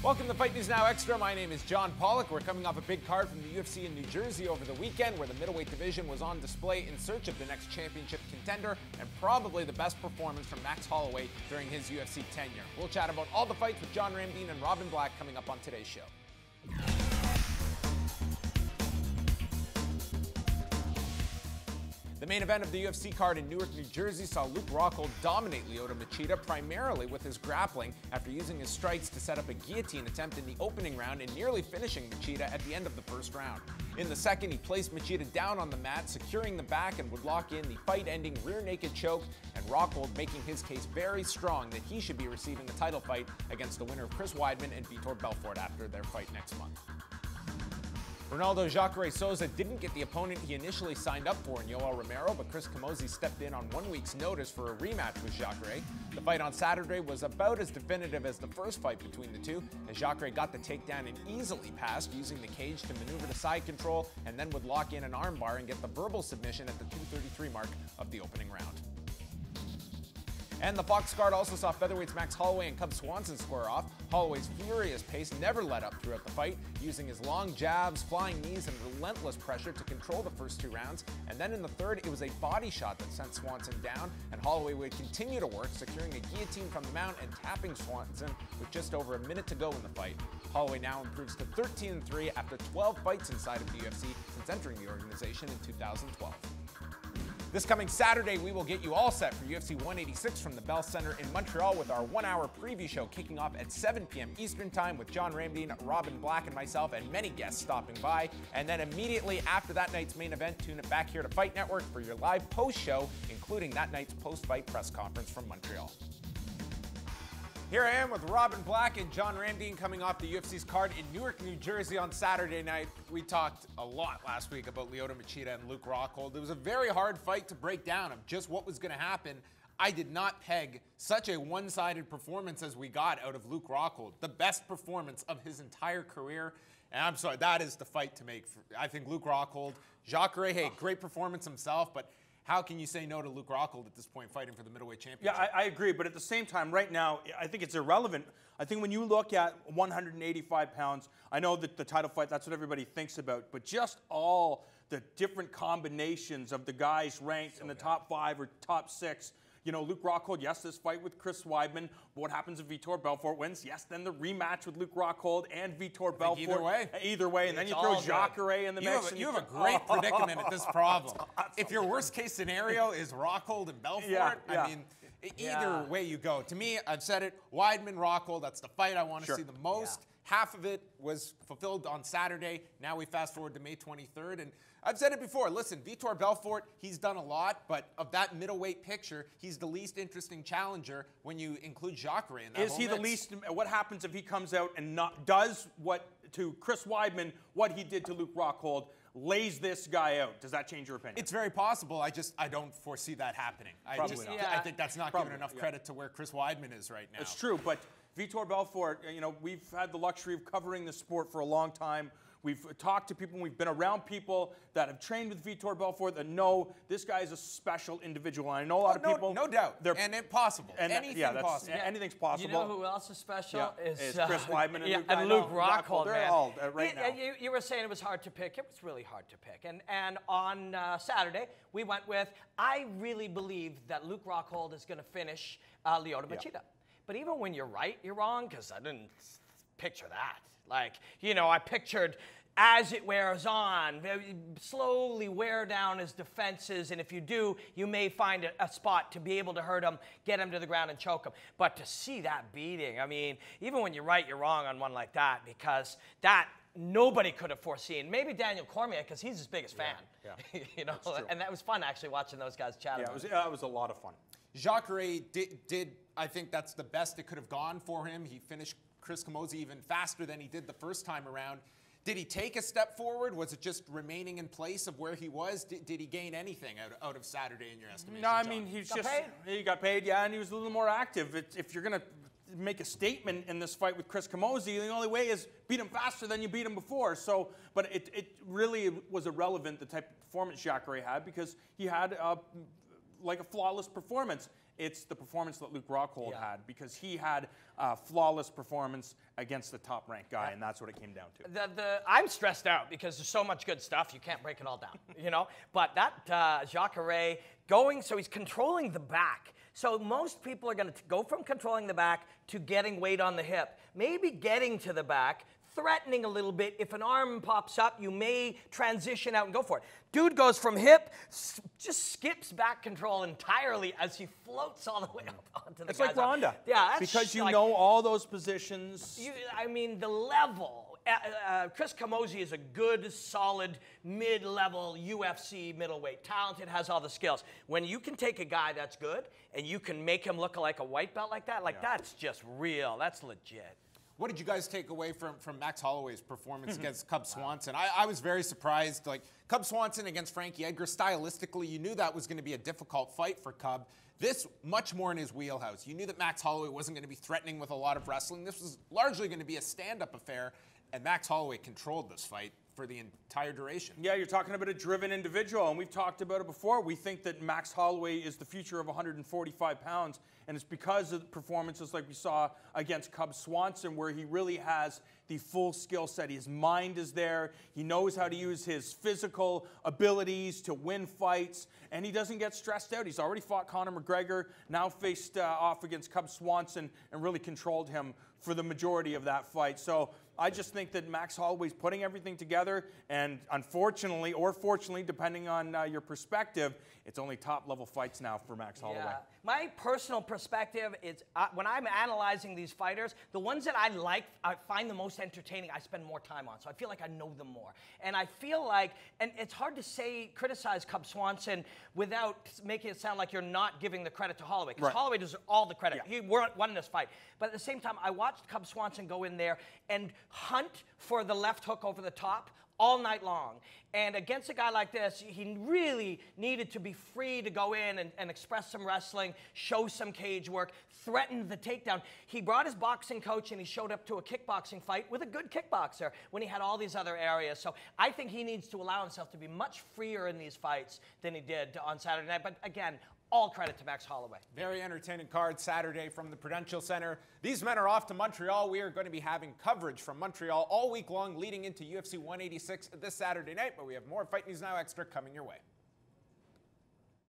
Welcome to Fight News Now Extra. My name is John Pollock. We're coming off a big card from the UFC in New Jersey over the weekend, where the middleweight division was on display in search of the next championship contender and probably the best performance from Max Holloway during his UFC tenure. We'll chat about all the fights with John Ramdine and Robin Black coming up on today's show. The main event of the UFC card in Newark, New Jersey saw Luke Rockhold dominate Lyoto Machida primarily with his grappling after using his strikes to set up a guillotine attempt in the opening round and nearly finishing Machida at the end of the first round. In the second, he placed Machida down on the mat, securing the back, and would lock in the fight-ending rear naked choke, and Rockhold making his case very strong that he should be receiving a title fight against the winner of Chris Weidman and Vitor Belfort after their fight next month. Ronaldo Jacare Souza didn't get the opponent he initially signed up for in Yoel Romero, but Chris Camozzi stepped in on 1 week's notice for a rematch with Jacare. The fight on Saturday was about as definitive as the first fight between the two, as Jacare got the takedown and easily passed, using the cage to maneuver to side control, and then would lock in an armbar and get the verbal submission at the 2:33 mark of the opening round. And the Fox card also saw featherweights Max Holloway and Cub Swanson square off. Holloway's furious pace never let up throughout the fight, using his long jabs, flying knees, and relentless pressure to control the first two rounds. And then in the third, it was a body shot that sent Swanson down, and Holloway would continue to work, securing a guillotine from the mount and tapping Swanson with just over a minute to go in the fight. Holloway now improves to 13-3 after 12 fights inside of the UFC since entering the organization in 2012. This coming Saturday, we will get you all set for UFC 186 from the Bell Center in Montreal with our 1-hour preview show kicking off at 7 p.m. Eastern Time with John Ramdine, Robin Black, and myself, and many guests stopping by. And then immediately after that night's main event, tune it back here to Fight Network for your live post-show, including that night's post-fight press conference from Montreal. Here I am with Robin Black and John Ramdine coming off the UFC's card in Newark, New Jersey on Saturday night. We talked a lot last week about Lyoto Machida and Luke Rockhold. It was a very hard fight to break down of just what was going to happen. I did not peg such a one-sided performance as we got out of Luke Rockhold. The best performance of his entire career. And I'm sorry, that is the fight to make. I think Luke Rockhold, Jacare, hey, great performance himself, but how can you say no to Luke Rockhold at this point fighting for the middleweight championship? Yeah, I agree, but at the same time, right now, I think it's irrelevant. I think when you look at 185 pounds, I know that the title fight, that's what everybody thinks about, but just all the different combinations of the guys ranked in the top 5 or top 6. You know, Luke Rockhold, yes, this fight with Chris Weidman. What happens if Vitor Belfort wins? Yes, then the rematch with Luke Rockhold and Vitor Belfort. Either way. Either way, and then you throw Jacare in the mix. You have a great predicament at this problem. If your worst-case scenario is Rockhold and Belfort, I mean, either way you go. To me, I've said it, Weidman, Rockhold, that's the fight I want to see the most. Half of it was fulfilled on Saturday. Now we fast forward to May 23rd. And I've said it before. Listen, Vitor Belfort, he's done a lot, but of that middleweight picture, he's the least interesting challenger when you include Jacare in that Is he the least? What happens if he comes out and does what to Chris Weidman, what he did to Luke Rockhold, lays this guy out? Does that change your opinion? It's very possible. I don't foresee that happening. I think that's not giving enough credit to where Chris Weidman is right now. It's true, but Vitor Belfort, you know, we've had the luxury of covering the sport for a long time. We've talked to people, we've been around people that have trained with Vitor Belfort that know this guy is a special individual. And I know a lot of people. No doubt. And impossible. Anything's possible. Anything's possible. You know who else is special? Is Chris Weidman and Luke Rockhold. They're all right now. You were saying it was hard to pick. It was really hard to pick. And on Saturday, we went with, I really believe that Luke Rockhold is going to finish Lyoto Machida. But even when you're right, you're wrong, because I didn't picture that. Like, you know, I pictured as it wears on, slowly wear down his defenses, and if you do, you may find a spot to be able to hurt him, get him to the ground, and choke him. But to see that beating, I mean, even when you're right, you're wrong on one like that, because that nobody could have foreseen. Maybe Daniel Cormier, because he's his biggest fan. Yeah. You know, and that was fun actually watching those guys chat. Yeah, it was a lot of fun. Jacare did, I think that's the best it could have gone for him. He finished Chris Camozzi even faster than he did the first time around. Did he take a step forward? Was it just remaining in place of where he was? Did he gain anything out of Saturday in your estimation? No, I mean, he got paid, yeah, and he was a little more active. If you're going to make a statement in this fight with Chris Camozzi, the only way is beat him faster than you beat him before. So, but it really was irrelevant, the type of performance Jacare had, because he had like a flawless performance. It's the performance that Luke Rockhold had, because he had a flawless performance against the top-ranked guy, and that's what it came down to. I'm stressed out because there's so much good stuff, you can't break it all down, you know? But that Jacare going, so he's controlling the back. So most people are going to go from controlling the back to getting weight on the hip. Maybe getting to the back, threatening a little bit. If an arm pops up, you may transition out and go for it. Dude goes from hip, just skips back control entirely as he floats all the way up onto the It's like Ronda. Yeah, that's because you like, know all those positions. I mean, the level. Chris Camozzi is a good, solid, mid-level UFC middleweight. Talented, has all the skills. When you can take a guy that's good and you can make him look like a white belt like that, that's just real. That's legit. What did you guys take away from Max Holloway's performance against Cub Swanson? I was very surprised. Like, Cub Swanson against Frankie Edgar, stylistically, you knew that was going to be a difficult fight for Cub. This, much more in his wheelhouse. You knew that Max Holloway wasn't going to be threatening with a lot of wrestling. This was largely going to be a stand-up affair, and Max Holloway controlled this fight for the entire duration. Yeah, you're talking about a driven individual, and we've talked about it before. We think that Max Holloway is the future of 145 pounds, and it's because of the performances like we saw against Cub Swanson, where he really has the full skill set. His mind is there. He knows how to use his physical abilities to win fights, and he doesn't get stressed out. He's already fought Conor McGregor, now faced off against Cub Swanson, and really controlled him for the majority of that fight. So I just think that Max Holloway's putting everything together, and unfortunately, or fortunately, depending on your perspective, it's only top-level fights now for Max Holloway. Yeah. My personal perspective is when I'm analyzing these fighters, the ones that I find the most entertaining, I spend more time on. So I feel like I know them more. And I feel like, and it's hard to criticize Cub Swanson without making it sound like you're not giving the credit to Holloway, because Holloway deserves all the credit. Yeah. He won this fight. But at the same time, I watched Cub Swanson go in there and hunt for the left hook over the top all night long. And against a guy like this, he really needed to be free to go in and express some wrestling, show some cage work, threaten the takedown. He brought his boxing coach and he showed up to a kickboxing fight with a good kickboxer when he had all these other areas. So I think he needs to allow himself to be much freer in these fights than he did on Saturday night. But again, all credit to Max Holloway. Very entertaining card Saturday from the Prudential Center. These men are off to Montreal. We are going to be having coverage from Montreal all week long leading into UFC 186 this Saturday night, but we have more Fight News Now Extra coming your way.